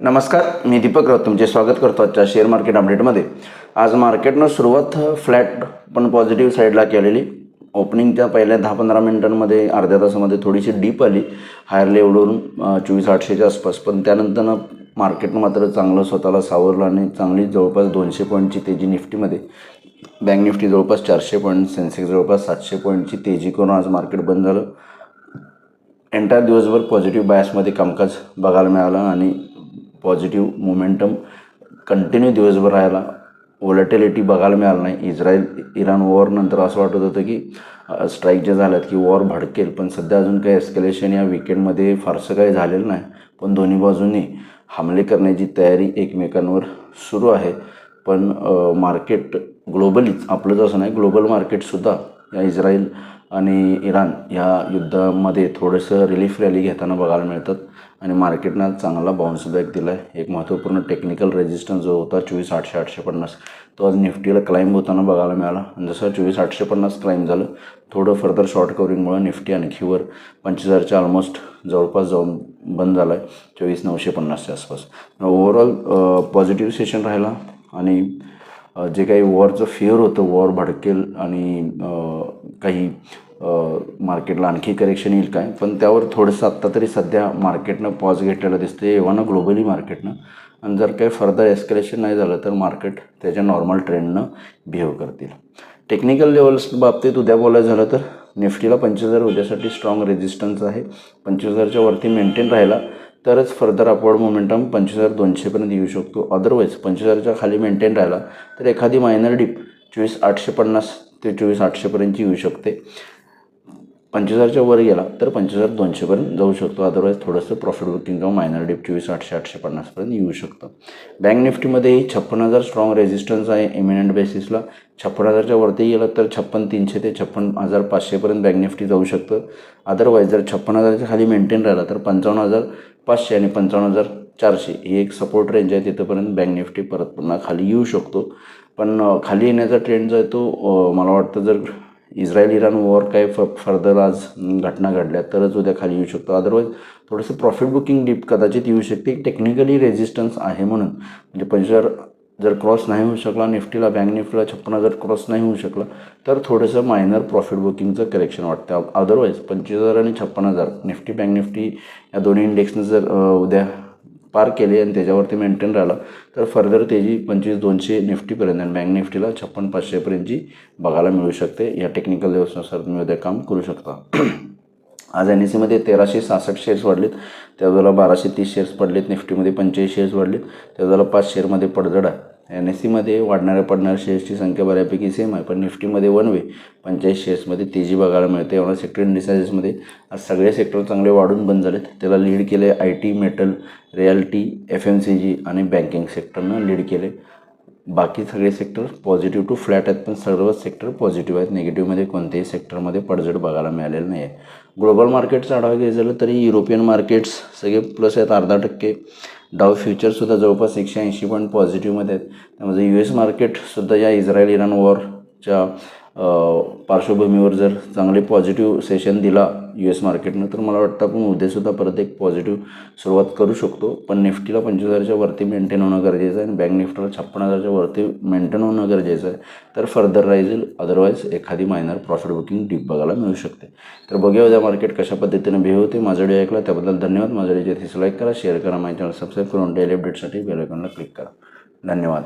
नमस्कार, मी दीपक राऊत तुमचे स्वागत करतो आजच्या शेअर मार्केट अपडेटमध्ये. आज मार्केटनं सुरुवात फ्लॅट पण पॉझिटिव्ह साईडला केलेली. ओपनिंगच्या पहिल्या 10-15 मिनिटांमध्ये अर्ध्या तासामध्ये थोडीशी डीप आली हायर लेवलवरून 24,800च्या आसपास, पण त्यानंतर मार्केटनं मात्र चांगलं स्वतःला सावरलं आणि चांगली जवळपास 200 पॉईंटची तेजी निफ्टीमध्ये. बँक निफ्टी जवळपास 400 पॉईंट, सेन्सेक्स जवळपास 700 पॉईंटची तेजी करून आज मार्केट बंद झालं. एंटायर दिवसभर पॉझिटिव्ह बायसमध्ये कामकाज बघायला मिळालं आणि पॉझिटिव्ह मोमेंटम कंटिन्यू दिवसभर राहायला. व्हॉलॅटिलिटी बघायला मिळालं नाही. इराण वॉरनंतर असं वाटत होतं की स्ट्राईक जे झाल्यात की वॉर भडकेल, पण सध्या अजून काही एस्केलेशन या विकेंडमध्ये फारसं काही झालेलं नाही. पण दोन्ही बाजूंनी हमले करण्याची तयारी एकमेकांवर सुरू आहे. पण मार्केट ग्लोबलीच, आपलंच असं नाही, ग्लोबल मार्केटसुद्धा या इस्रायल आणि इराण ह्या युद्धामध्ये थोडंसं रिलीफ रॅली घेताना बघायला मिळतात आणि मार्केटनं चांगला बाउन्स बॅक दिला आहे. एक महत्त्वपूर्ण टेक्निकल रेजिस्टन्स जो होता 24,850 तो आज निफ्टीला क्लाइंब होताना बघायला मिळाला. आणि जसं 24,850 क्लाइंब झालं, थोडं फर्दर शॉर्ट कवरिंगमुळे निफ्टी आणखीवर 25,000च्या ऑलमोस्ट जवळपास जाऊन बंद झाला आहे 24,950च्या आसपास. ओव्हरऑल पॉझिटिव्ह सेशन राहिला आणि जे काही वॉरचं फिअर होतं, वॉर भडकेल आणि काही मार्केटला आणखी करेक्शन येईल काय, पण त्यावर थोडंसं आत्ता तरी सध्या मार्केटनं पॉज घेतलेलं दिसते एव्हाना ग्लोबली मार्केटनं. आणि जर काही फर्दर एस्केलेशन नाही झालं तर मार्केट त्याच्या नॉर्मल ट्रेंडनं बिहेव करतील. टेक्निकल लेवल्स बाबतीत उद्या बोलायचं झालं तर निफ्टीला 25,000 उद्यासाठी स्ट्रॉंग रेजिस्टन्स आहे. 25,000च्या वरती मेंटेन राहिला तरच फर्दर अपवर्ड मोमेंटम 25,200पर्यंत येऊ शकतो. अदरवाईज 25,000च्या खाली मेंटेन राहिला तर एखादी मायनर डिप 24,850 ते 24,800पर्यंत येऊ शकते. 25,000च्या वर गेला तर 25,200पर्यंत जाऊ शकतो. अदरवाईज थोडंसं प्रॉफिट बुकिंग किंवा मायनर डिप 24,800-850पर्यंत येऊ शकतं. बँक निफ्टीमध्येही 56,000 स्ट्रॉंग रेजिस्टन्स आहे इमिनंट बेसिसला. 56,000च्या वरती गेलं तर 56,300 ते 56,500पर्यंत बँक निफ्टी जाऊ शकतं. अदरवाईज जर 56,000च्या खाली मेंटेन राहिला तर 55,500 आणि 55,400 ही एक सपोर्ट रेंज आहे. तिथंपर्यंत बँक निफ्टी परत पुन्हा खाली येऊ शकतो. पण खाली येण्याचा ट्रेंड जो आहे तो मला वाटतं जर इस्रायल इराण वॉर काही फर्दर आज घटना घडल्या तरच उद्या खाली येऊ शकतो. अदरवाईज थोडंसं प्रॉफिट बुकिंग डिप कदाचित येऊ शकते. टेक्निकली रेजिस्टन्स आहे म्हणून, म्हणजे 25,000 जर क्रॉस नाही होऊ शकला निफ्टीला, बँक निफ्टीला 56,000 क्रॉस नाही होऊ शकला तर थोडंसं मायनर प्रॉफिट बुकिंगचं करेक्शन वाटतं. अदरवाईज 25,000 आणि 56,000 निफ्टी बँक निफ्टी या दोन्ही इंडेक्सनं जर उद्या पार केले आणि त्याच्यावरती मेंटेन राहिला तर फर्दर तेजी 25,200 निफ्टीपर्यंत आणि बँक निफ्टीला 56,500पर्यंतची बघायला मिळू शकते. या टेक्निकल लेवल्सनुसार तुम्ही उद्या काम करू शकता. आज NSEमध्ये 1,366 शेअर्स वाढलेत, त्यावेळेला 1,230 शेअर्स पडलेत. निफ्टीमध्ये 45 शेअर्स वाढलेत, त्यावेळेला 5 शेअरमध्ये पडझड आहे. NSEमध्ये पडणाऱ्या शेअर्सची संख्या बऱ्यापैकी सेम आहे, पण निफ्टीमध्ये वन वे 45 शेअर्समध्ये तेजी बघायला मिळते. एवढा सेक्टर इंडिसाइजेसमध्ये आज सगळे सेक्टर चांगले वाढून बंद झालेत. त्याला लीड केले IT, मेटल, रिॲलिटी, FMCG आणि बँकिंग सेक्टरनं लीड केले. बाकी सगळे सेक्टर पॉझिटिव्ह टू फ्लॅट आहेत, पण सर्वच सेक्टर पॉझिटिव्ह आहेत. निगेटिव्हमध्ये कोणत्याही सेक्टरमध्ये पडझड बघायला मिळालेलं नाही आहे. ग्लोबल मार्केटचा आढावा घ्यायचा झालं तरी युरोपियन मार्केट्स सगळे प्लस आहेत 0.5%. डाव फ्युचरसुद्धा जवळपास 180 पॉईंट पॉझिटिव्हमध्ये आहेत. त्यामध्ये US मार्केटसुद्धा या इस्रायल इराण वॉरच्या पार्श्वभूमीवर जर चांगले पॉझिटिव्ह सेशन दिला US मार्केटनं तर मला वाटतं आपण उद्यासुद्धा परत एक पॉझिटिव्ह सुरुवात करू शकतो. पण निफ्टीला 25,000च्या वरती मेंटेन होणं गरजेचं आहे आणि बँक निफ्टीला 56,000च्या वरती मेंटेन होणं गरजेचं आहे. तर फर्दर राईज येईल. अदरवाईज एखादी मायनर प्रॉफिट बुकिंग डीप बघायला मिळू शकते. तर बघूया उद्या मार्केट कशा पद्धतीनं बिहेव होते. माझा व्हिडिओ ऐकला त्याबद्दल धन्यवाद. माझ्या व्हिडिओ लाईक करा, शेअर करा, माझ्या चॅनल सबस्क्राईब करून डेली अपडेटसाठी बेल आयकॉनला क्लिक करा. धन्यवाद.